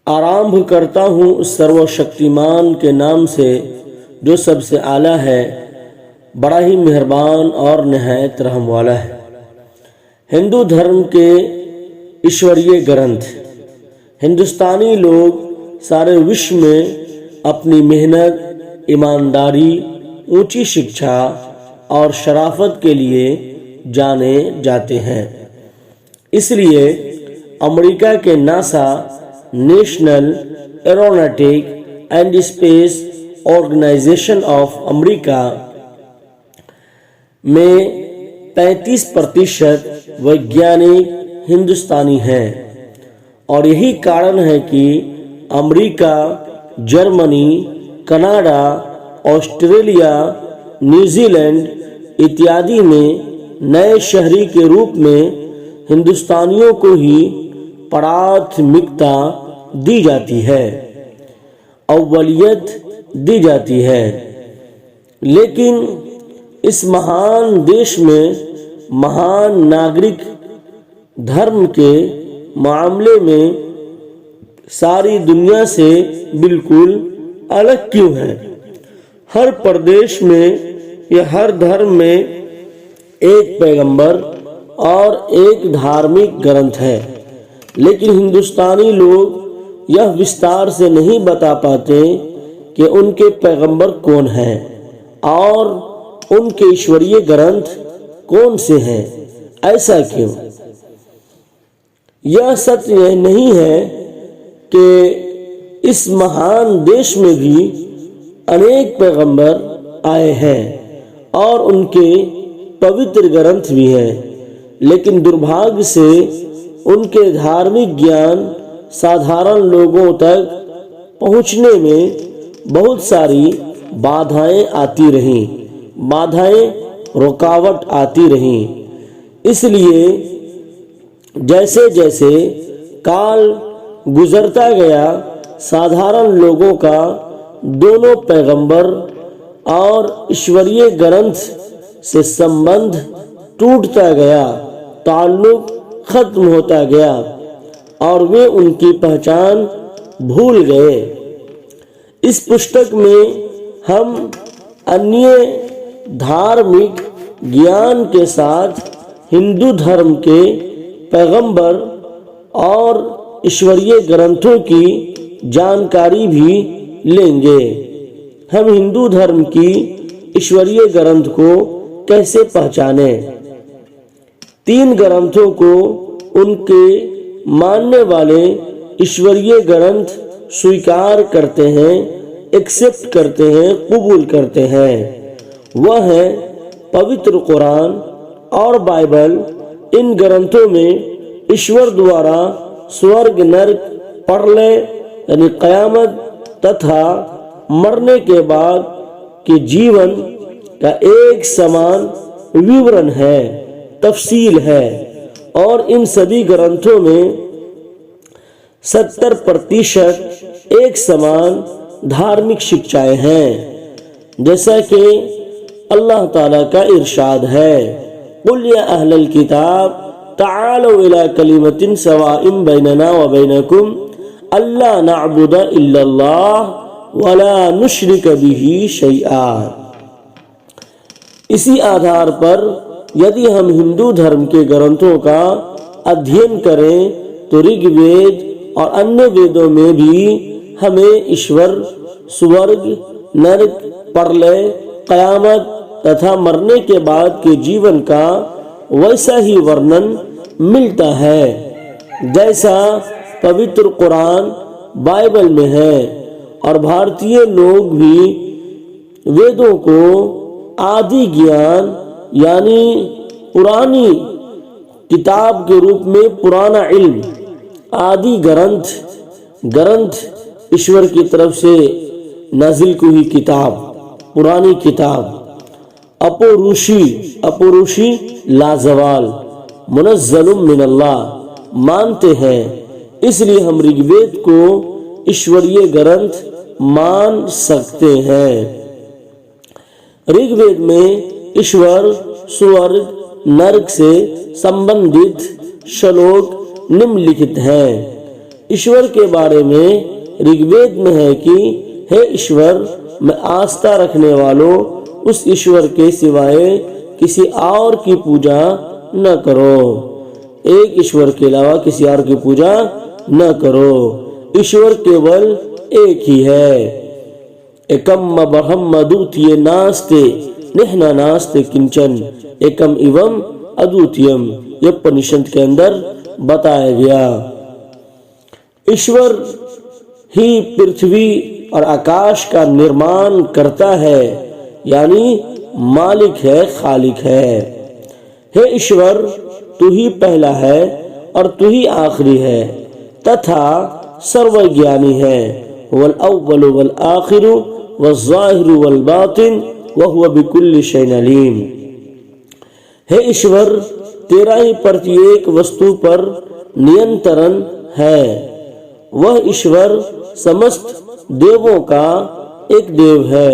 आरंभ करता हूँ उस सर्वशक्तिमान के नाम से जो सबसे आला है, बड़ा ही मेहरबान और निहायत रहम वाला है। हिंदू धर्म के ईश्वरीय ग्रंथ। हिंदुस्तानी लोग सारे विश्व में अपनी मेहनत, ईमानदारी, ऊंची शिक्षा और शराफत के लिए जाने जाते हैं। इसलिए अमेरिका के NASA, national aeronautic and space organization of America में 35% वैज्ञानिक हिंदुस्तानी हैं और यही कारण है कि America, Germany, Canada, Australia, New Zealand इत्यादि में नए शहरी के रूप में हिंदुस्तानियों को ही प्राथमिकता दी जाती है, अव्वलियत दी जाती है। लेकिन इस महान देश में महान नागरिक धर्म के मामले में सारी दुनिया से बिल्कुल अलग क्यों है? हर प्रदेश में या हर धर्म में एक पैगंबर और एक धार्मिक ग्रंथ है, लेकिन हिंदुस्तानी लोग यह विस्तार से नहीं बता पाते कि उनके पैगंबर कौन हैं और उनके ईश्वरीय ग्रंथ कौन से हैं। ऐसा क्यों? यह सत्य नहीं है कि इस महान देश में भी अनेक पैगंबर आए हैं और उनके पवित्र ग्रंथ भी हैं, लेकिन दुर्भाग्य से उनके धार्मिक ज्ञान साधारण लोगों तक पहुंचने में बहुत सारी बाधाएं आती रहीं, रुकावट आती रहीं। इसलिए जैसे जैसे काल गुजरता गया, साधारण लोगों का दोनों पैगंबर और ईश्वरीय ग्रंथ से संबंध टूटता गया, ताल्लुक खत्म होता गया और वे उनकी पहचान भूल गए। इस पुस्तक में हम अन्य धार्मिक ज्ञान के साथ हिंदू धर्म के पैगंबर और ईश्वरीय ग्रंथों की जानकारी भी लेंगे। हम हिंदू धर्म की ईश्वरीय ग्रंथ को कैसे पहचाने? 3 ग्रंथों को उनके मानने वाले ईश्वरीय ग्रंथ स्वीकार करते हैं, एक्सेप्ट करते हैं, कबूल करते हैं। वह है पवित्र कुरान और बाइबल। इन ग्रंथों में ईश्वर द्वारा स्वर्ग, नरक, प्रलय यानी कयामत तथा मरने के बाद के जीवन का एक समान विवरण है, तफसील है। और इन सभी ग्रंथों में 70% एक समान धार्मिक शिक्षाएं हैं, जैसा कि अल्लाह ताला का इरशाद है, कुल या अहलल किताब तालू इला कलिमतिन सवाइम बैनना व बैनकुम अल्ला नअबुद इल्लल्लाह वला नुश्रिक बिही शैआ। इसी आधार पर यदि हम हिंदू धर्म के ग्रंथों का अध्ययन करें तो ऋग्वेद और अन्य वेदों में भी हमें ईश्वर, स्वर्ग, नरक, प्रलय, कयामत तथा मरने के बाद के जीवन का वैसा ही वर्णन मिलता है जैसा पवित्र कुरान बाइबल में है। और भारतीय लोग भी वेदों को आदि ज्ञान यानी पुरानी किताब के रूप में, पुराना इल्म, आदि ग्रंथ ईश्वर की तरफ से नाजिल की हुई किताब, पुरानी किताब, अपौरुषी लाजवाल, मुनज़्ज़लुम मिनल्लाह मानते हैं। इसलिए हम ऋग्वेद को ईश्वरीय ग्रंथ मान सकते हैं। ऋग्वेद में ईश्वर, स्वर्ग, नरक से संबंधित श्लोक निम्नलिखित हैं। ईश्वर के बारे में ऋग्वेद में है कि हे ईश्वर, मैं आस्था रखने वालों उस ईश्वर के सिवाय किसी और की पूजा न करो। एक ईश्वर के अलावा किसी और की पूजा न करो। ईश्वर केवल एक ही है। एकम ब्रह्म अद्वितीय नास्ते नेह नास्ते किंचन एकम इवम अद्वितीयम, ये उपनिषद के अंदर बताया गया। ईश्वर ही पृथ्वी और आकाश का निर्माण करता है, यानी मालिक है, खालिक है। हे ईश्वर, तू ही पहला है और तू ही आखिरी है तथा सर्वज्ञानी है। वल अव्वलु वल आखिरु वज़्ज़ाहिरु वल बातिन व हुवा बिकुल्लि शैइन अलीम। हे ईश्वर, तेरा ही प्रत्येक वस्तु पर नियंत्रण है। वह ईश्वर समस्त देवों का एक देव है।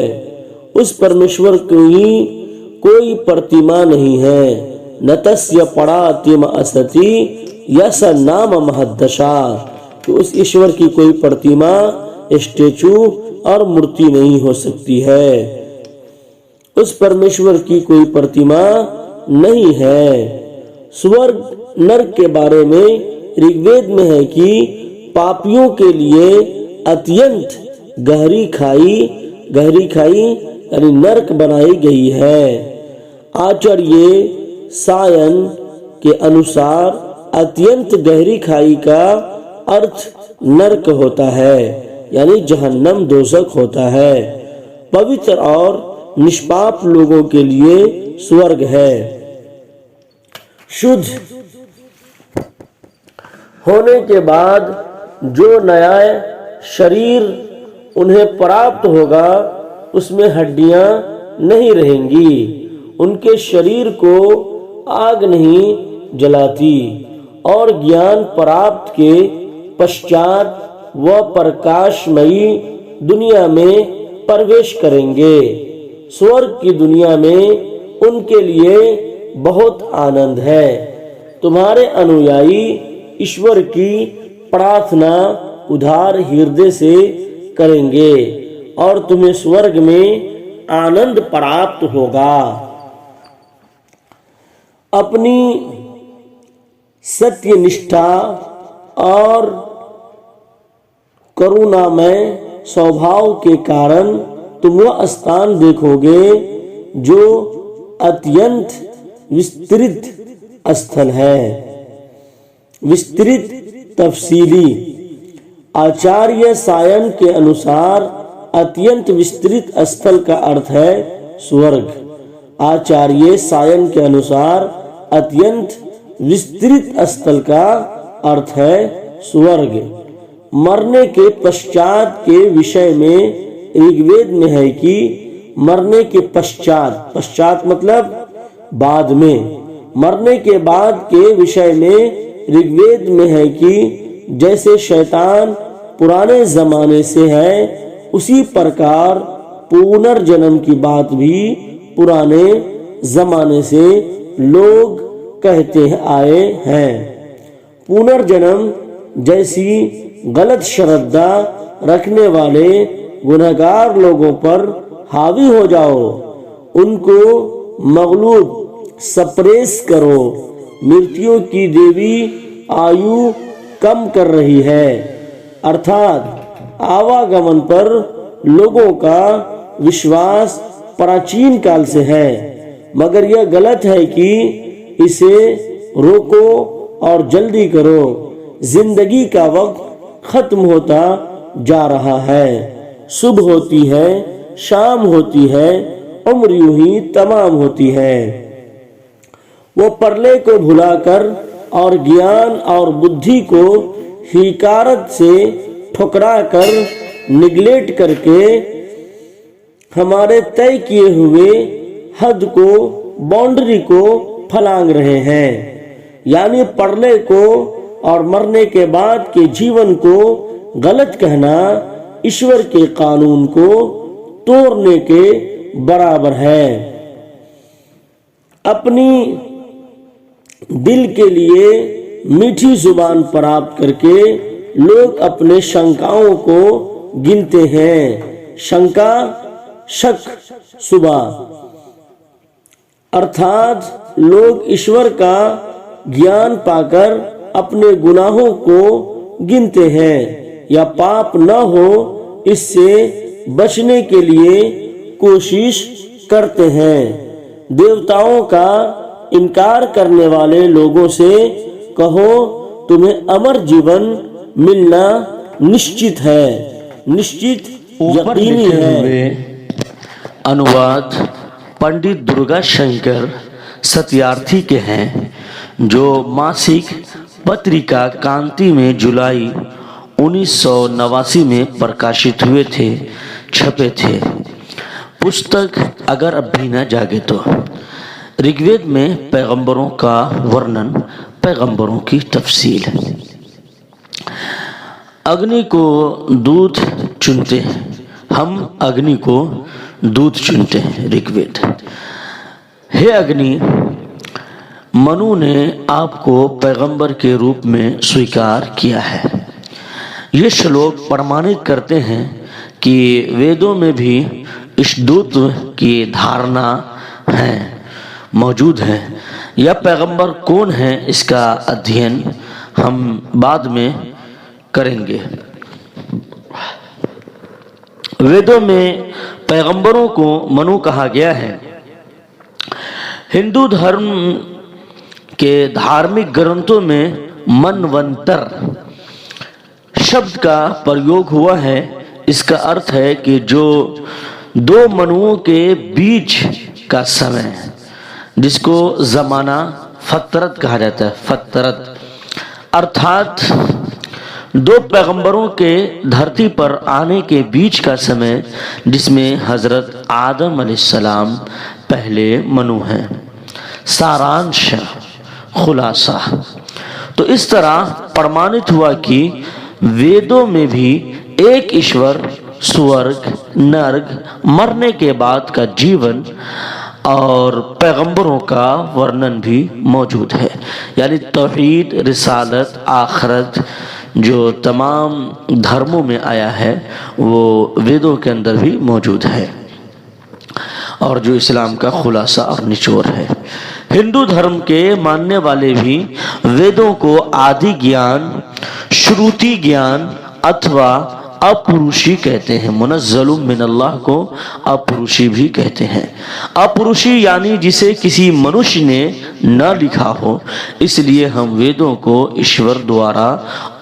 उस परमेश्वर की कोई प्रतिमा नहीं है। न तस्य परातिम असति यस नाम महद्दशा, तो उस ईश्वर की कोई प्रतिमा, स्टेचू और मूर्ति नहीं हो सकती है। उस परमेश्वर की कोई प्रतिमा नहीं है। स्वर्ग नरक के बारे में ऋग्वेद में है कि पापियों के लिए अत्यंत गहरी खाई यानी नरक बनाई गई है। आचार्य सायन के अनुसार अत्यंत गहरी खाई का अर्थ नरक होता है, यानी जहन्नम, दोज़ख होता है। पवित्र और निष्पाप लोगों के लिए स्वर्ग है। शुद्ध होने के बाद जो नया शरीर उन्हें प्राप्त होगा उसमें हड्डियां नहीं रहेंगी। उनके शरीर को आग नहीं जलाती और ज्ञान प्राप्त के पश्चात वह प्रकाशमयी दुनिया में प्रवेश करेंगे। स्वर्ग की दुनिया में उनके लिए बहुत आनंद है। तुम्हारे अनुयायी ईश्वर की प्रार्थना उदार हृदय से करेंगे और तुम्हें स्वर्ग में आनंद प्राप्त होगा। अपनी सत्यनिष्ठा और करुणामय स्वभाव के कारण तुम वह स्थान देखोगे जो अत्यंत विस्तृत स्थल है। विस्तृत तफसीली आचार्य सायन के अनुसार अत्यंत विस्तृत स्थल का अर्थ है स्वर्ग। आचार्य सायन के अनुसार अत्यंत विस्तृत स्थल का अर्थ है स्वर्ग। मरने के पश्चात के विषय में ऋग्वेद में है कि मरने के पश्चात मतलब बाद में, मरने के बाद के विषय में ऋग्वेद में है कि जैसे शैतान पुराने जमाने से है उसी प्रकार पुनर्जन्म की बात भी पुराने जमाने से लोग कहते आए हैं। पुनर्जन्म जैसी गलत श्रद्धा रखने वाले गुनहगार लोगों पर हावी हो जाओ, उनको मगलूब सप्रेस करो। मृत्यु की देवी आयु कम कर रही है, अर्थात आवागमन पर लोगों का विश्वास प्राचीन काल से है, मगर यह गलत है कि इसे रोको और जल्दी करो। जिंदगी का वक्त खत्म होता जा रहा है। सुबह होती है, शाम होती है, उम्र यूं ही तमाम होती है। वो प्रलय को भुलाकर और ज्ञान और बुद्धि को हिकारत से ठुकरा कर निगलेक्ट करके हमारे तय किए हुए हद को, बाउंड्री को फलांग रहे हैं। यानी प्रलय को और मरने के बाद के जीवन को गलत कहना ईश्वर के कानून को तोड़ने के बराबर है। अपनी दिल के लिए मीठी जुबान प्राप्त करके लोग अपने शंकाओं को गिनते हैं। शंका, शक, सुबह, अर्थात लोग ईश्वर का ज्ञान पाकर अपने गुनाहों को गिनते हैं या पाप न हो इससे बचने के लिए कोशिश करते हैं। देवताओं का इनकार करने वाले लोगों से कहो, तुम्हें अमर जीवन मिलना निश्चित है, निश्चित यकीनी है। अनुवाद पंडित दुर्गा शंकर सत्यार्थी के हैं, जो मासिक पत्रिका कांति में जुलाई 1989 में प्रकाशित हुए थे, छपे थे। पुस्तक अगर अब भी न जागे तो। ऋग्वेद में पैगंबरों का वर्णन, पैगंबरों की तफसील। अग्नि को दूत चुनते हैं, हम अग्नि को दूत चुनते हैं। ऋग्वेद, हे अग्नि, मनु ने आपको पैगंबर के रूप में स्वीकार किया है। ये श्लोक प्रमाणित करते हैं कि वेदों में भी इस दूत की धारणा है, मौजूद है। यह पैगंबर कौन है, इसका अध्ययन हम बाद में करेंगे। वेदों में पैगंबरों को मनु कहा गया है। हिंदू धर्म के धार्मिक ग्रंथों में मनवंतर शब्द का प्रयोग हुआ है। इसका अर्थ है कि जो दो मनुओं के बीच का समय, जिसको जमाना फतरत कहा जाता है। फतरत अर्थात दो पैगंबरों के धरती पर आने के बीच का समय, जिसमें हजरत आदम अलैहिस्सलाम पहले मनु हैं। सारांश, खुलासा। तो इस तरह प्रमाणित हुआ कि वेदों में भी एक ईश्वर, स्वर्ग, नर्क, मरने के बाद का जीवन और पैगंबरों का वर्णन भी मौजूद है। यानी तौहीद, रिसालत, आखिरत जो तमाम धर्मों में आया है वो वेदों के अंदर भी मौजूद है, और जो इस्लाम का खुलासा और निचोड़ है। हिंदू धर्म के मानने वाले भी वेदों को आदि ज्ञान, श्रुति ज्ञान अथवा अपुरुषी कहते हैं। मुनज़्ज़लुम मिनल्लाह को अपुरुषी भी कहते हैं। अपुरुषी यानी जिसे किसी मनुष्य ने न लिखा हो, इसलिए हम वेदों को ईश्वर द्वारा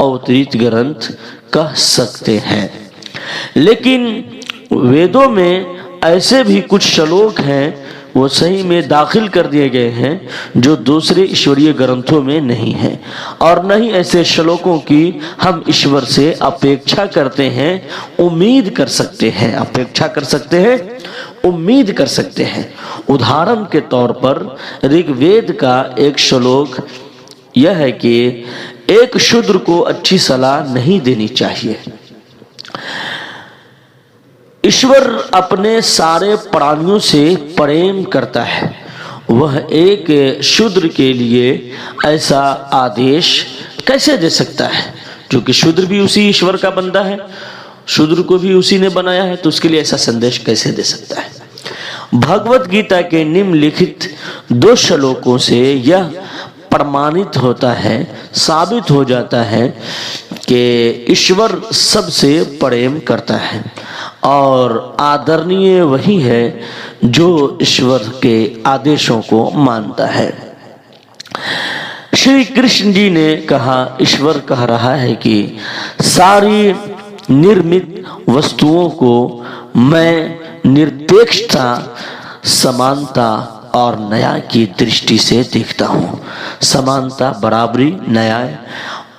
अवतरित ग्रंथ कह सकते हैं। लेकिन वेदों में ऐसे भी कुछ श्लोक हैं, वो सही में दाखिल कर दिए गए हैं जो दूसरे ईश्वरीय ग्रंथों में नहीं है, और न ही ऐसे श्लोकों की हम ईश्वर से अपेक्षा करते हैं, उम्मीद कर सकते हैं। अपेक्षा कर सकते हैं, उम्मीद कर सकते हैं। उदाहरण के तौर पर ऋग्वेद का एक श्लोक यह है कि एक शूद्र को अच्छी सलाह नहीं देनी चाहिए। ईश्वर अपने सारे प्राणियों से प्रेम करता है। वह एक शूद्र के लिए ऐसा आदेश कैसे दे सकता है, क्योंकि शूद्र भी उसी ईश्वर का बंदा है, शूद्र को भी उसी ने बनाया है, तो उसके लिए ऐसा संदेश कैसे दे सकता है। भगवत गीता के निम्नलिखित 2 श्लोकों से यह प्रमाणित होता है, साबित हो जाता है कि ईश्वर सबसे प्रेम करता है, और आदरणीय वही है जो ईश्वर के आदेशों को मानता है। श्री कृष्ण जी ने कहा, ईश्वर कह रहा है कि सारी निर्मित वस्तुओं को मैं निरपेक्षता, समानता और न्याय की दृष्टि से देखता हूँ। समानता, बराबरी, न्याय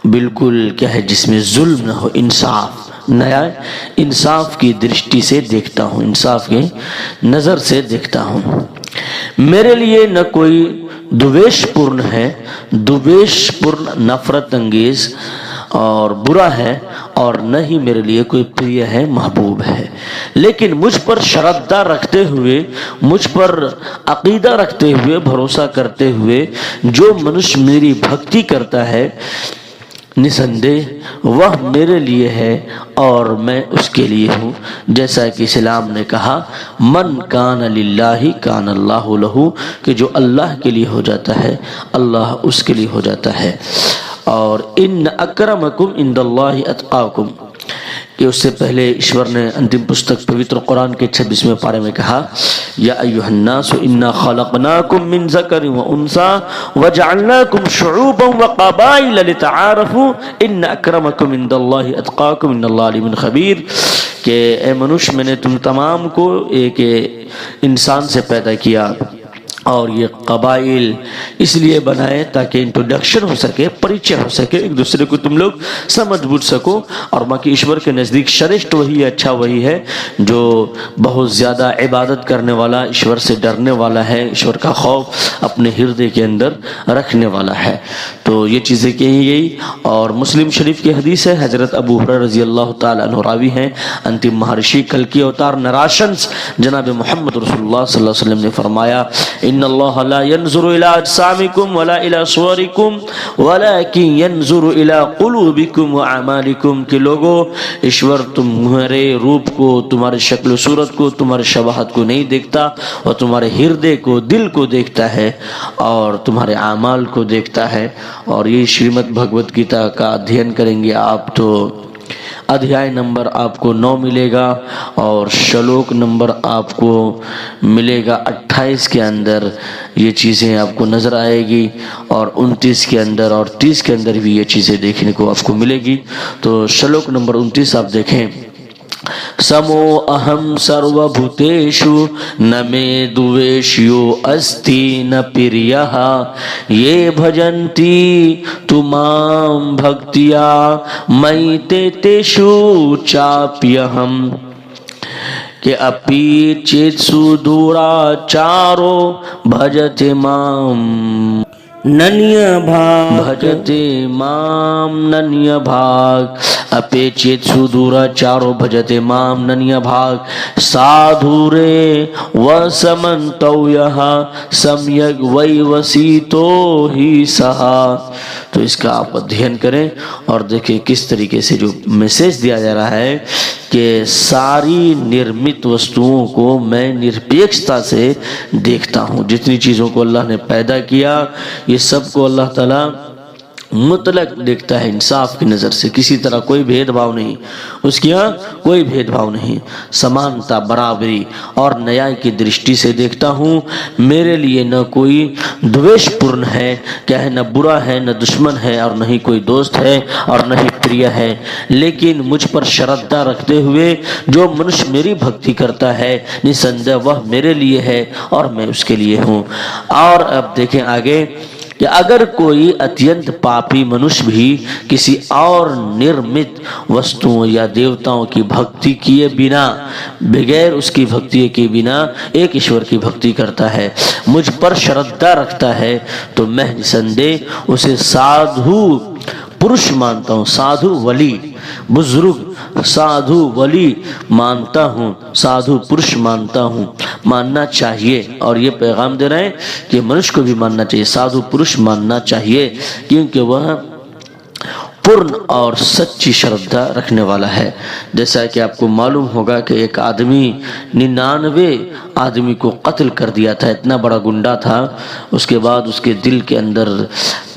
बिल्कुल क्या है जिसमें जुल्म न हो, इंसाफ, न्याय इंसाफ की दृष्टि से देखता हूँ, इंसाफ की नज़र से देखता हूँ। मेरे लिए न कोई द्वेषपूर्ण है, द्वेषपूर्ण नफरत अंगेज और बुरा है, और न ही मेरे लिए कोई प्रिय है, महबूब है। लेकिन मुझ पर श्रद्धा रखते हुए, मुझ पर अकीदा रखते हुए, भरोसा करते हुए जो मनुष्य मेरी भक्ति करता है, निसंदेह वह मेरे लिए है और मैं उसके लिए हूँ। जैसा कि इस्लाम ने कहा, मन कान लिल्लाहि कान अल्लाहु लहू, कि जो अल्लाह के लिए हो जाता है अल्लाह उसके लिए हो जाता है। और इन्न अक्रमकुम इंदल्लाहि अत्काकुम, कि उससे पहले ईश्वर ने अंतिम पुस्तक पवित्र कुरान के 26वें पारे में कहा, या अय्युहन्नासु इन्ना खलक़नाकुम मिन ज़करिन व उन्सा वजअलनाकुम शुऊबन व क़बाइल लितआरफू इन्न अक्रमकुम इंदल्लाहि अत्काकुम इन्नल्लाह अलीमुन खबीर, कि ए मनुष्य मैंने तुम तमाम को एक इंसान से पैदा किया और ये कबाइल इसलिए बनाए ताकि इंट्रोडक्शन हो सके, परिचय हो सके, एक दूसरे को तुम लोग समझ बूझ सको। और बाकी ईश्वर के नज़दीक श्रेष्ठ वही है, अच्छा वही है जो बहुत ज़्यादा इबादत करने वाला, ईश्वर से डरने वाला है, ईश्वर का खौफ अपने हृदय के अंदर रखने वाला है। तो ये चीज़ें कही गई। और मुस्लिम शरीफ की हदीस है, हज़रत अबू हुरैरा रज़ी अल्लाह तआला अन्हु रावी हैं, अंतिम महर्षि, कल की अवतार नराशंस जनाब मोहम्मद रसूलुल्लाह सल्लल्लाहु अलैहि वसल्लम ने फरमाया, इन्नल्लाह ला यंजुरु इला अजसामिकुम वला इला सुवरिकुम वलाकिन यंजुरु इला कुलूबिकुम व अमालिकुम, कि लोगों ईश्वर तुम्हारे रूप को, तुम्हारे शक्ल सूरत को, तुम्हारे शबाहत को नहीं देखता, और तुम्हारे हृदय को, दिल को देखता है और तुम्हारे आमाल को देखता है। और ये श्रीमद् भगवत गीता का अध्ययन करेंगे आप तो अध्याय नंबर आपको 9 मिलेगा और श्लोक नंबर आपको मिलेगा 28 के अंदर ये चीज़ें आपको नज़र आएगी, और 29 के अंदर और 30 के अंदर भी ये चीज़ें देखने को आपको मिलेगी। तो श्लोक नंबर 29 आप देखें, समो अहम सर्वभूतेषु न मे द्वेष्यो अस्ति न प्रियः ये भजन्ति तुमां भक्त्या मयि तेषु चाप्यहम्, के अपि चेत्सु दुराचारो भजते मां नन्य भाग भजते माम नन्य भाग, अपेचेत सुदूराचारो भजते माम नन्य भाग, साधुरे वसमन्तव्यः सम्यक वैवसितो ही सहा। तो इसका आप अध्ययन करें और देखिए किस तरीके से जो मैसेज दिया जा रहा है कि सारी निर्मित वस्तुओं को मैं निरपेक्षता से देखता हूँ। जितनी चीज़ों को अल्लाह ने पैदा किया ये सब को अल्लाह ताला मुतलक देखता है, इंसाफ की नज़र से, किसी तरह कोई भेदभाव नहीं, उसके यहाँ कोई भेदभाव नहीं, समानता, बराबरी और न्याय की दृष्टि से देखता हूँ। मेरे लिए न कोई द्वेषपूर्ण है, क्या है, न बुरा है, न दुश्मन है, और न ही कोई दोस्त है और न ही प्रिय है, लेकिन मुझ पर श्रद्धा रखते हुए जो मनुष्य मेरी भक्ति करता है निसंदेह वह मेरे लिए है और मैं उसके लिए हूँ। और अब देखें आगे कि अगर कोई अत्यंत पापी मनुष्य भी किसी और निर्मित वस्तुओं या देवताओं की भक्ति किए बिना, बगैर उसकी भक्ति के बिना एक ईश्वर की भक्ति करता है, मुझ पर श्रद्धा रखता है, तो मैं निसंदेह उसे साधु पुरुष मानता हूँ, साधु वली, बुजुर्ग साधु वली मानता हूँ, साधु पुरुष मानता हूँ, मानना चाहिए। और ये पैगाम दे रहे हैं कि मनुष्य को भी मानना चाहिए, साधु पुरुष मानना चाहिए, क्योंकि वह पूर्ण और सच्ची श्रद्धा रखने वाला है। जैसा कि आपको मालूम होगा कि एक आदमी 99 आदमी को कत्ल कर दिया था, इतना बड़ा गुंडा था। उसके बाद उसके दिल के अंदर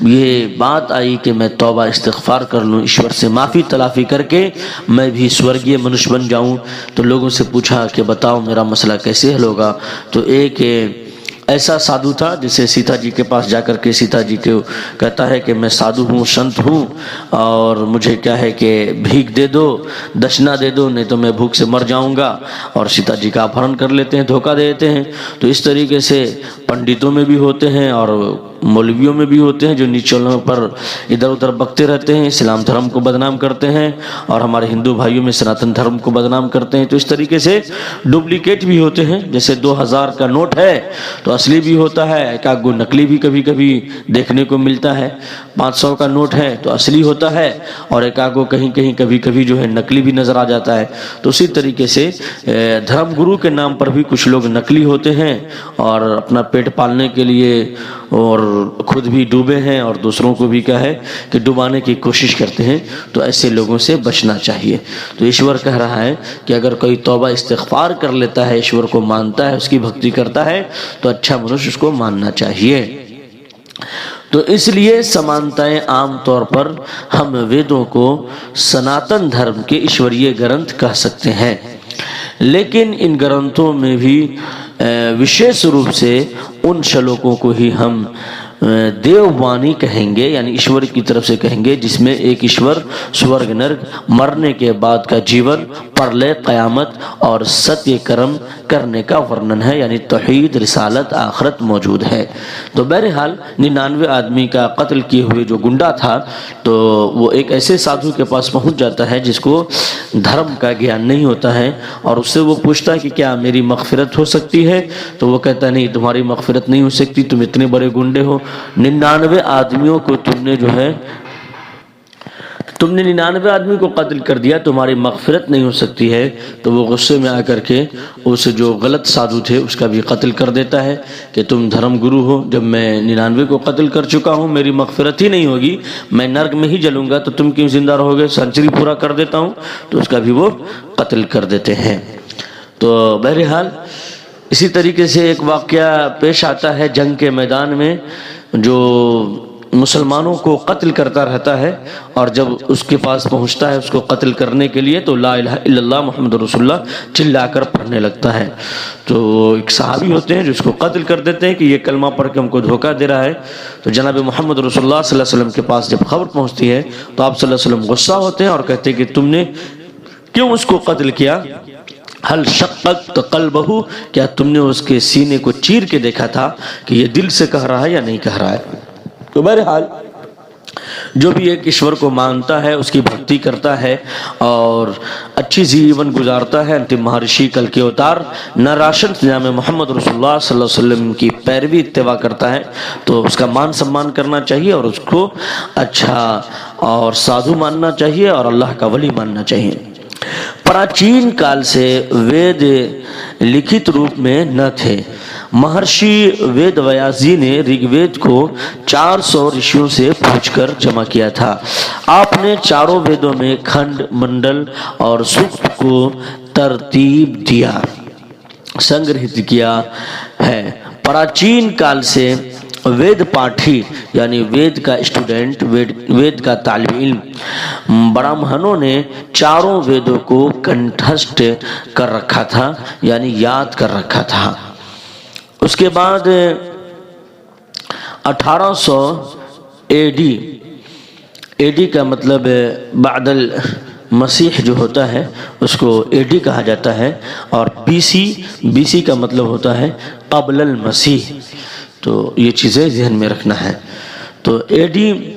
ये बात आई कि मैं तौबा इस्तिग़फ़ार कर लूँ, ईश्वर से माफ़ी तलाफ़ी करके मैं भी स्वर्गीय मनुष्य बन जाऊँ। तो लोगों से पूछा कि बताओ मेरा मसला कैसे हल होगा। तो एक ऐसा साधु था जिसे सीता जी के पास जाकर के सीता जी को कहता है कि मैं साधु हूँ, संत हूँ, और मुझे क्या है कि भीख दे दो, दक्षिणा दे दो, नहीं तो मैं भूख से मर जाऊँगा। और सीता जी का अपहरण कर लेते हैं, धोखा दे देते हैं। तो इस तरीके से पंडितों में भी होते हैं और मौलवियों में भी होते हैं जो नीचों पर इधर उधर बकते रहते हैं, इस्लाम धर्म को बदनाम करते हैं और हमारे हिंदू भाइयों में सनातन धर्म को बदनाम करते हैं। तो इस तरीके से डुप्लीकेट भी होते हैं। जैसे 2000 का नोट है तो असली भी होता है, एक आध गो नकली भी कभी कभी देखने को मिलता है। 500 का नोट है तो असली होता है और एक आध गो कहीं कहीं कभी कभी जो है नकली भी नज़र आ जाता है। तो उसी तरीके से धर्म गुरु के नाम पर भी कुछ लोग नकली होते हैं और अपना पेट पालने के लिए और खुद भी डूबे हैं और दूसरों को भी क्या है कि डुबाने की कोशिश करते हैं, तो ऐसे लोगों से बचना चाहिए। तो ईश्वर कह रहा है कि अगर कोई तौबा इस्तिग़फ़ार कर लेता है, ईश्वर को मानता है, उसकी भक्ति करता है, तो अच्छा मनुष्य उसको मानना चाहिए। तो इसलिए समानताएं आम तौर पर हम वेदों को सनातन धर्म के ईश्वरीय ग्रंथ कह सकते हैं, लेकिन इन ग्रंथों में भी विशेष रूप से उन श्लोकों को ही हम देववाणी कहेंगे, यानी ईश्वर की तरफ से कहेंगे, जिसमें एक ईश्वर, स्वर्ग नरक, मरने के बाद का जीवन, प्रलय, क़यामत और सत्य कर्म करने का वर्णन है, यानी तौहीद, रिसालत, आखिरत मौजूद है। तो बहरहाल 99 आदमी का कत्ल किए हुए जो गुंडा था, तो वो एक ऐसे साधु के पास पहुंच जाता है जिसको धर्म का ज्ञान नहीं होता है, और उससे वो पूछता है कि क्या मेरी मग़फ़िरत हो सकती है? तो वो कहता है नहीं, तुम्हारी मग़फ़िरत नहीं हो सकती, तुम इतने बड़े गुंडे हो, 99 आदमियों को तुमने 99 आदमी को कत्ल कर दिया, तुम्हारी मग़फ़िरत नहीं हो सकती है। तो वो गुस्से में आकर के उस जो गलत साधु थे उसका भी कत्ल कर देता है कि तुम धर्म गुरु हो, जब मैं 99 को कत्ल कर चुका हूँ, मेरी मग़फ़िरत ही नहीं होगी, मैं नर्क में ही जलूंगा, तो तुम क्यों जिंदा रहोगे? सेंचुरी पूरा कर देता हूँ। तो उसका भी वो कत्ल कर देते हैं। तो बहरहाल इसी तरीके से एक वाक़या पेश आता है जंग के मैदान में, जो मुसलमानों को कत्ल करता रहता है, और जब उसके पास पहुंचता है उसको कत्ल करने के लिए, तो ला इलाहा इल्लल्लाह मुहम्मद रसूलुल्लाह चिल्लाकर पढ़ने लगता है। तो एक सहाबी होते हैं जो उसको कत्ल कर देते हैं कि ये कलमा पढ़ के हमको धोखा दे रहा है। तो जनाब मोहम्मद रसूलुल्लाह सल्लल्लाहु अलैहि वसल्लम के पास जब खबर पहुँचती है, तो आप सल्लल्लाहु अलैहि वसल्लम गुस्सा होते हैं और कहते हैं कि तुमने क्यों उसको कत्ल किया? हल शक्कत क़ल्बहु, क्या तुमने उसके सीने को चीर के देखा था कि ये दिल से कह रहा है या नहीं कह रहा है? तो बहरहाल जो भी एक ईश्वर को मानता है, उसकी भक्ति करता है और अच्छी जीवन गुजारता है, अंतिम महर्षि कल के अवतार नाराशन जनाब मोहम्मद रसूलुल्लाह सल्लल्लाहु अलैहि वसल्लम की पैरवी इत्तिबा करता है, तो उसका मान सम्मान करना चाहिए और उसको अच्छा और साधु मानना चाहिए और अल्लाह का वली मानना चाहिए। प्राचीन काल से वेद लिखित रूप में न थे। महर्षि वेद व्यास जी ने ऋग्वेद को 400 ऋषियों से पूछकर जमा किया था। आपने चारों वेदों में खंड, मंडल और सूक्त को तरतीब दिया, संग्रहित किया है। प्राचीन काल से वेद पाठी यानी वेद का स्टूडेंट, वेद का तालिब इल्म ब्राह्मणों ने चारों वेदों को कंठस्थ कर रखा था, यानी याद कर रखा था। उसके बाद 1800 एडी का मतलब बादल मसीह जो होता है उसको एडी कहा जाता है, और बीसी का मतलब होता है क़ब्लल मसीह। तो ये चीज़ें ध्यान में रखना है। तो एडी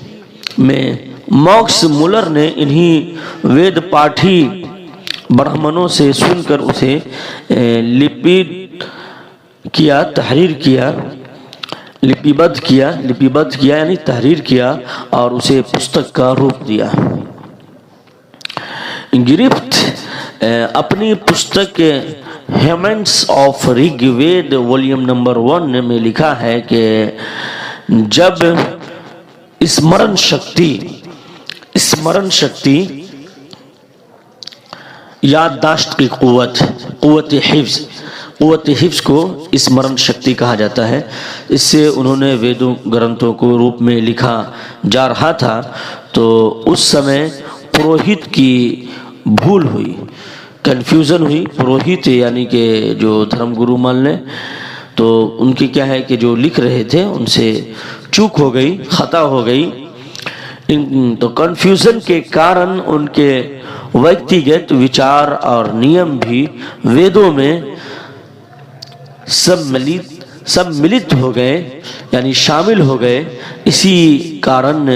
में मॉक्स मुलर ने इन्हीं वेद पाठी ब्राह्मणों से सुनकर उसे लिपिबद्ध किया यानी तहरीर किया और उसे पुस्तक का रूप दिया। गिरिफ्ट अपनी पुस्तक हेमेंट्स ऑफ ऋग्वेद वॉल्यूम नंबर 1 में लिखा है कि जब स्मरण शक्ति याददाश्त की कुव्वत हिफ्ज़ को स्मरण शक्ति कहा जाता है। इससे उन्होंने वेदों ग्रंथों को रूप में लिखा जा रहा था, तो उस समय पुरोहित की भूल हुई, कन्फ्यूज़न हुई। पुरोहित यानी कि जो धर्मगुरु मान लें, तो उनकी क्या है कि जो लिख रहे थे उनसे चूक हो गई, खता हो गई। तो कन्फ्यूज़न के कारण उनके व्यक्तिगत विचार और नियम भी वेदों में सम्मिलित हो गए, यानी शामिल हो गए। इसी कारण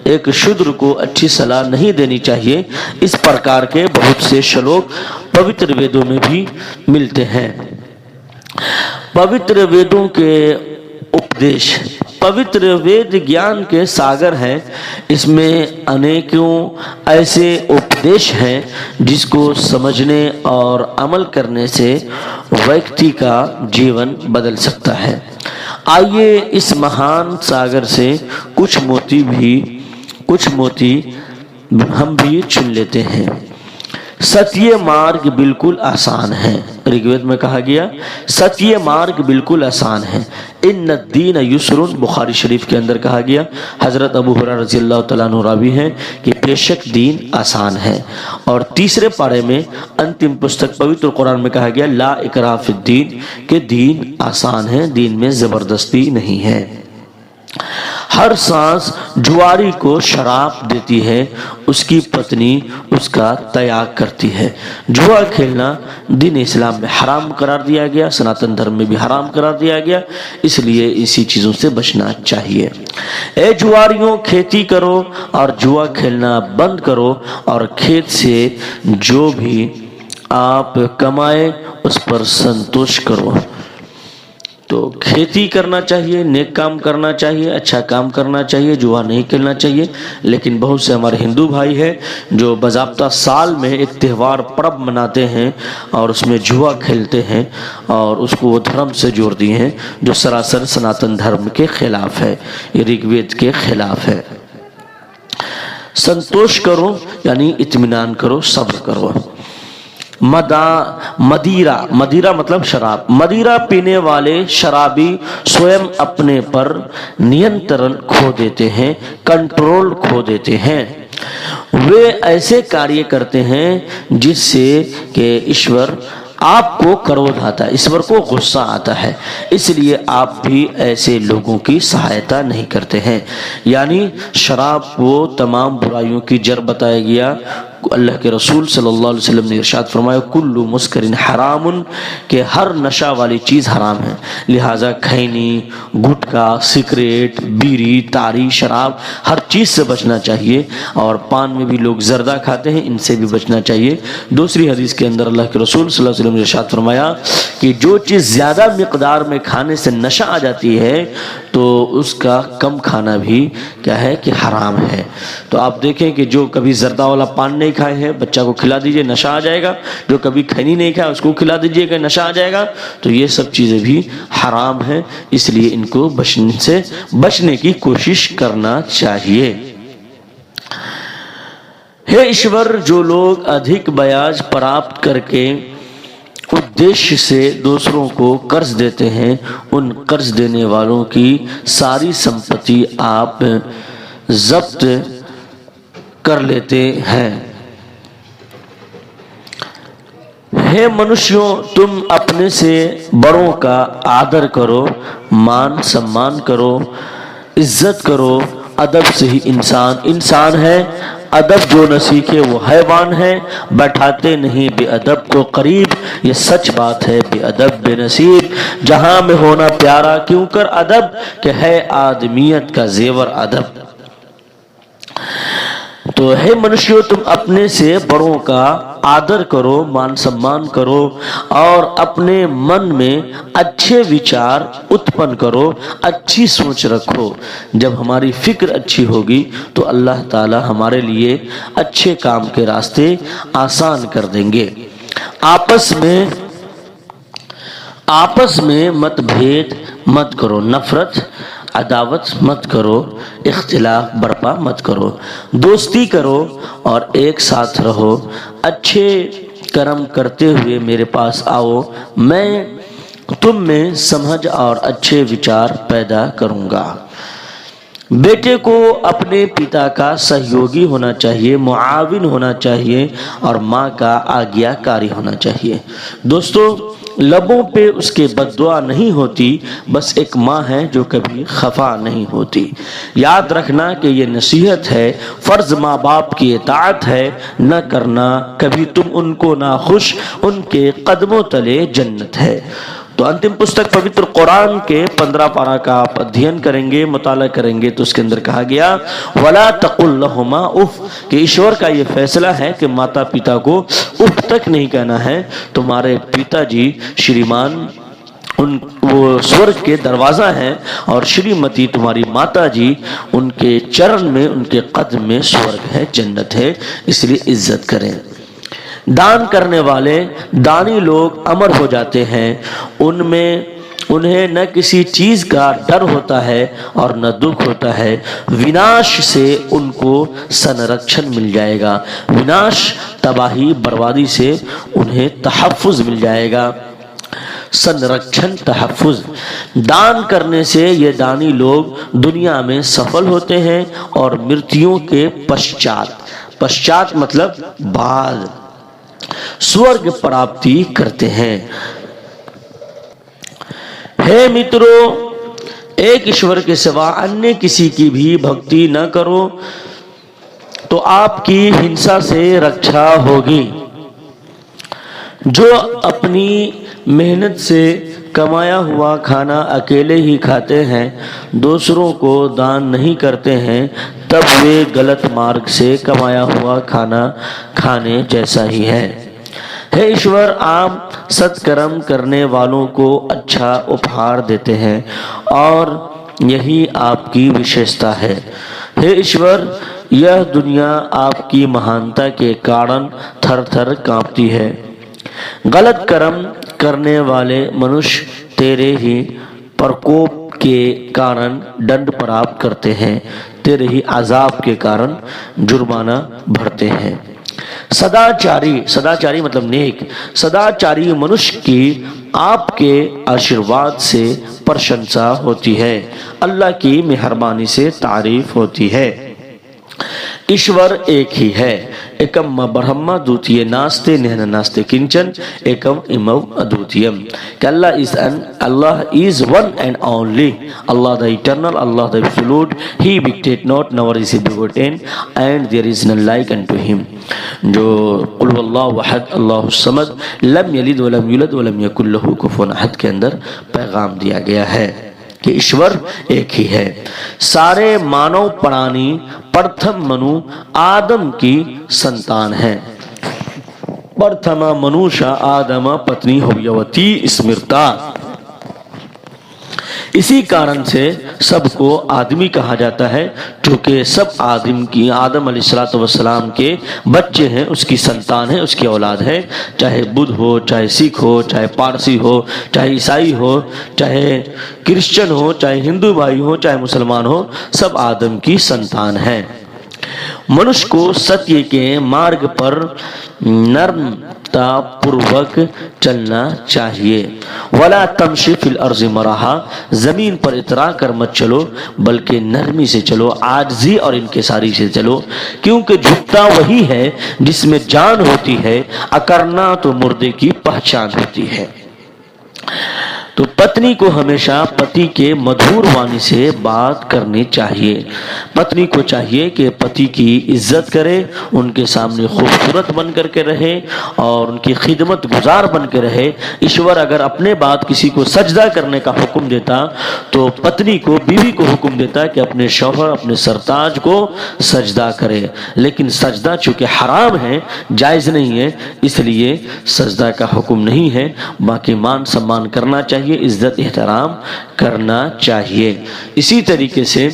एक शूद्र को अच्छी सलाह नहीं देनी चाहिए। इस प्रकार के बहुत से श्लोक पवित्र वेदों में भी मिलते हैं। पवित्र वेदों के उपदेश, पवित्र वेद ज्ञान के सागर हैं। इसमें अनेकों ऐसे उपदेश हैं जिसको समझने और अमल करने से व्यक्ति का जीवन बदल सकता है। आइए इस महान सागर से कुछ मोती हम भी चुन लेते हैं। सत्य मार्ग बिल्कुल आसान है। ऋग्वेद में कहा गया सत्य मार्ग बिल्कुल आसान है। इन्न दीन युसरुन, बुखारी शरीफ के अंदर कहा गया, हजरत अबू हुरैरा रज़ियल्लाहु तआला अन्हु रावी हैं कि बेशक दीन आसान है। और तीसरे पारे में अंतिम पुस्तक पवित्र कुरान में कहा गया ला इकराह फिद्दीन, कि दीन आसान है, दीन में जबरदस्ती नहीं है। हर सांस जुआरी को शराब देती है, उसकी पत्नी उसका त्याग करती है। जुआ खेलना दीन इस्लाम में हराम करार दिया गया, सनातन धर्म में भी हराम करार दिया गया, इसलिए इसी चीज़ों से बचना चाहिए। ए जुआरियों, खेती करो और जुआ खेलना बंद करो, और खेत से जो भी आप कमाए उस पर संतोष करो। तो खेती करना चाहिए, नेक काम करना चाहिए, अच्छा काम करना चाहिए, जुआ नहीं खेलना चाहिए। लेकिन बहुत से हमारे हिंदू भाई हैं जो बाज़ाब्ता साल में एक त्यौहार पर्व मनाते हैं और उसमें जुआ खेलते हैं और उसको वो धर्म से जोड़ दिए हैं, जो सरासर सनातन धर्म के खिलाफ है, ये ऋग्वेद के खिलाफ है। संतोष करो यानी इत्मीनान करो, सब्र करो। मदिरा मतलब शराब। मदिरा पीने वाले शराबी स्वयं अपने पर नियंत्रण खो देते हैं, कंट्रोल खो देते हैं। वे ऐसे कार्य करते हैं जिससे कि ईश्वर आपको क्रोध आता है, ईश्वर को गुस्सा आता है, इसलिए आप भी ऐसे लोगों की सहायता नहीं करते हैं। यानी शराब वो तमाम बुराइयों की जड़ बताया गया। अल्लाह के रसूल सल्लल्लाहु अलैहि वसल्लम ने इरशाद फरमाया कुल्लु मुस्करिन हरामुन, के हर नशा वाली चीज़ हराम है। लिहाजा खैनी, गुटखा, सिगरेट, बीड़ी, तारी, शराब, हर चीज़ से बचना चाहिए। और पान में भी लोग जर्दा खाते हैं, इनसे भी बचना चाहिए। दूसरी हदीस के अंदर अल्लाह के रसूल सल्लल्लाहु अलैहि वसल्लम ने इरशाद फरमाया कि जो चीज़ ज़्यादा मिकदार में खाने से नशा आ जाती है तो उसका कम खाना भी क्या है कि हराम है। तो आप देखें कि जो कभी जर्दा वाला पान नहीं खाए हैं, बच्चा को खिला दीजिए, नशा आ जाएगा। जो कभी खैनी नहीं खाया उसको खिला दीजिएगा, नशा आ जाएगा। तो ये सब चीज़ें भी हराम हैं, इसलिए इनको बचने की कोशिश करना चाहिए। हे ईश्वर, जो लोग अधिक ब्याज प्राप्त करके उद्देश्य से दूसरों को कर्ज देते हैं, उन कर्ज देने वालों की सारी संपत्ति आप जब्त कर लेते हैं। हे मनुष्यों, तुम अपने से बड़ों का आदर करो, मान सम्मान करो, इज्जत करो। अदब से ही इंसान है। अदब जो न सीखे वो हैवान है। बैठाते नहीं बेअदब को करीब, ये सच बात है बेअदब बेनसीब। जहां में होना प्यारा क्यों कर अदब, कि है आदमियत का जेवर अदब। तो हे मनुष्यों, तुम अपने से बड़ों का आदर करो, मान सम्मान करो, और अपने मन में अच्छे विचार उत्पन्न करो, अच्छी सोच रखो। जब हमारी फिक्र अच्छी होगी तो अल्लाह ताला हमारे लिए अच्छे काम के रास्ते आसान कर देंगे। आपस में मतभेद मत करो, नफरत अदावत मत करो, इख्तिलाफ बर्पा मत करो। दोस्ती करो और एक साथ रहो। अच्छे कर्म करते हुए मेरे पास आओ, मैं तुम में समझ और अच्छे विचार पैदा करूँगा। बेटे को अपने पिता का सहयोगी होना चाहिए, मुआविन होना चाहिए, और माँ का आज्ञाकारी होना चाहिए। दोस्तों, लबों पे उसके बद्दुआ नहीं होती, बस एक माँ है जो कभी खफा नहीं होती। याद रखना कि ये नसीहत है, फ़र्ज माँ बाप की इताअत है, न करना कभी तुम उनको नाखुश, उनके कदमों तले जन्नत है। तो अंतिम पुस्तक पवित्र कुरान के 15 पारा का आप अध्ययन करेंगे, मुताला करेंगे, तो उसके अंदर कहा गया वला तकुल लहुमा उफ, कि ईश्वर का ये फैसला है कि माता पिता को उफ तक नहीं कहना है। तुम्हारे पिताजी श्रीमान वो स्वर्ग के दरवाज़ा हैं, और श्रीमती तुम्हारी माता जी उनके चरण में, उनके कदम में स्वर्ग है, जन्नत है, इसलिए इज्जत करें। दान करने वाले दानी लोग अमर हो जाते हैं, उनमें उन्हें न किसी चीज का डर होता है और न दुख होता है। विनाश से उनको संरक्षण मिल जाएगा, विनाश तबाही बर्बादी से उन्हें तहफ़्फ़ुज़ मिल जाएगा। संरक्षण, तहफ़्फ़ुज़। दान करने से ये दानी लोग दुनिया में सफल होते हैं और मृत्यु के पश्चात, पश्चात मतलब बाद, स्वर्ग प्राप्ति करते हैं। हे मित्रों, एक ईश्वर के सिवा अन्य किसी की भी भक्ति न करो तो आपकी हिंसा से रक्षा होगी। जो अपनी मेहनत से कमाया हुआ खाना अकेले ही खाते हैं, दूसरों को दान नहीं करते हैं, तब वे गलत मार्ग से कमाया हुआ खाना खाने जैसा ही है। हे ईश्वर, आप सत्कर्म करने वालों को अच्छा उपहार देते हैं और यही आपकी विशेषता है। हे ईश्वर, यह दुनिया आपकी महानता के कारण थर थर कांपती है। गलत कर्म करने वाले मनुष्य तेरे ही प्रकोप के कारण दंड प्राप्त करते हैं, तेरे ही अजाब के कारण जुर्माना भरते हैं। सदाचारी, सदाचारी मतलब नेक, सदाचारी मनुष्य की आपके आशीर्वाद से प्रशंसा होती है, अल्लाह की मेहरबानी से तारीफ होती है। ईश्वर एक ही है, एकम ब्रह्म द्वितीय नास्ते नेहन नास्ते किंचन एकम इमव अद्वितीयम। Allah is one and only, Allah the eternal, Allah the absolute, He begetted not, nor is He begotten, and there is none like unto Him। जो कुल वल्लाहु अहद अल्लाहु समद लम यलिद वलम यूलद वलम यकुल लहू कुफुवन अहद के अंदर पैगाम दिया गया है कि ईश्वर एक ही है। सारे मानव प्राणी प्रथम मनु आदम की संतान है। प्रथमा मनुषा आदम पत्नी होयवती स्मृता। इसी कारण से सबको आदमी कहा जाता है, क्योंकि सब आदम की, आदम अलैहिस्सलाम के बच्चे हैं, उसकी संतान है, उसकी औलाद है। चाहे बुद्ध हो, चाहे सिख हो, चाहे पारसी हो, चाहे ईसाई हो, चाहे क्रिश्चियन हो, चाहे हिंदू भाई हो, चाहे मुसलमान हो, सब आदम की संतान है। मनुष्य को सत्य के मार्ग पर नर्मता पूर्वक चलना चाहिए। वला तमशी फिल अर्ज़ मराहा, जमीन पर इतरा कर मत चलो, बल्कि नरमी से चलो, आजिज़ी और इनकिसारी से चलो, क्योंकि झुकता वही है जिसमें जान होती है, अकरना तो मुर्दे की पहचान होती है। तो पत्नी को हमेशा पति के मधुर वाणी से बात करनी चाहिए। पत्नी को चाहिए कि पति की इज्जत करे, उनके सामने खूबसूरत बन करके रहे और उनकी खिदमत गुजार बन के रहे। ईश्वर अगर अपने बाद किसी को सजदा करने का हुक्म देता तो पत्नी को, बीवी को हुक्म देता कि अपने शौहर, अपने सरताज को सजदा करे, लेकिन सजदा चूंकि हराम है, जायज़ नहीं है, इसलिए सजदा का हुक्म नहीं है। बाकी मान सम्मान करना चाहिए, इज्जत एहतराम करना चाहिए। इसी तरीके से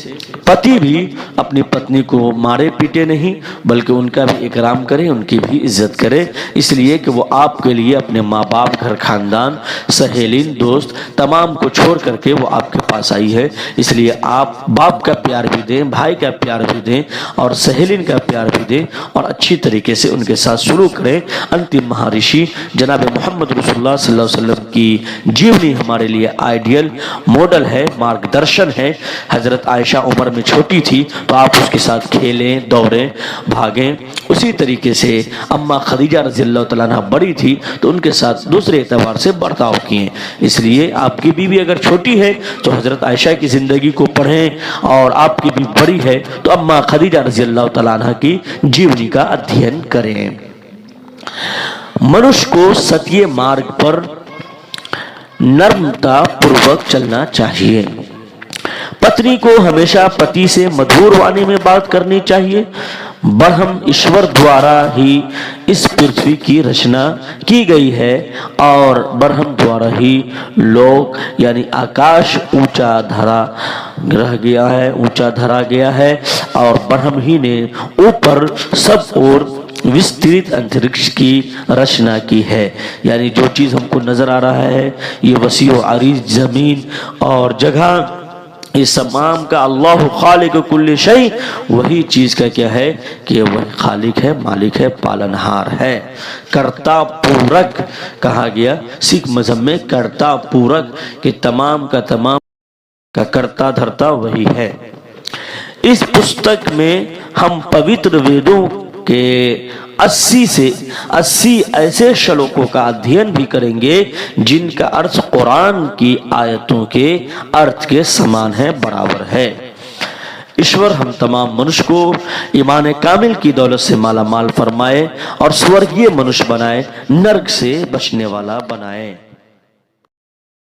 पति भी अपनी पत्नी को मारे पीटे नहीं, बल्कि उनका भी इकराम करे, उनकी भी इज्जत करे, इसलिए कि वो आपके लिए अपने माँ बाप, घर खानदान, सहेलीन, दोस्त तमाम को छोड़ करके वो आपके पास आई है। इसलिए आप बाप का प्यार भी दें, भाई का प्यार भी दें और सहेलीन का प्यार भी दें और अच्छी तरीके से उनके साथ सलूक करें। अंतिम महर्षि जनाब मोहम्मद रसूलुल्लाह सल्लल्लाहु अलैहि वसल्लम की जीवनी हमारे लिए आइडियल मॉडल है, मार्गदर्शन है। हजरत आयशा उम्र में छोटी थी तो आप उसके साथ खेलें, दौड़ें, भागें। उसी तरीके से अम्मा खदीजा रज़ियल्लाहु तआला अन्हा बड़ी थी तो उनके साथ दूसरे एतबार से बर्ताव किए। इसलिए आपकी बीवी अगर छोटी है तो हजरत आयशा की जिंदगी को पढ़ें, और आपकी बीवी बड़ी है तो अम्मा खदीजा रज़ियल्लाहु तआला अन्हा की जीवनी का अध्ययन करें। मनुष्य को सत्य मार्ग पर नर्मता पूर्वक चलना चाहिए। पत्नी को हमेशा पति से मधुर वाणी में बात करनी चाहिए। ब्रह्म ईश्वर द्वारा ही इस पृथ्वी की रचना की गई है और ब्रह्म द्वारा ही लोक यानी आकाश ऊंचा धरा रह गया है, ऊंचा धरा गया है, और ब्रह्म ही ने ऊपर सब ओर विस्तृत अंतरिक्ष की रचना की है। यानी जो चीज़ हमको नज़र आ रहा है, ये वसी व आरीज ज़मीन और जगह, इस तमाम का अल्लाह खालिक कुल्ल शै, वही चीज़ का क्या है कि वही खालिक है, मालिक है, पालनहार है, कर्ता पूरक कहा गया। सिख मजहब में कर्ता पूरक के तमाम का कर्ता धर्ता वही है। इस पुस्तक में हम पवित्र वेदों के 80 ऐसे श्लोकों का अध्ययन भी करेंगे जिनका अर्थ कुरान की आयतों के अर्थ के समान है, बराबर है। ईश्वर हम तमाम मनुष्य को ईमान कामिल की दौलत से माला माल फरमाए और स्वर्गीय मनुष्य बनाए, नर्क से बचने वाला बनाए।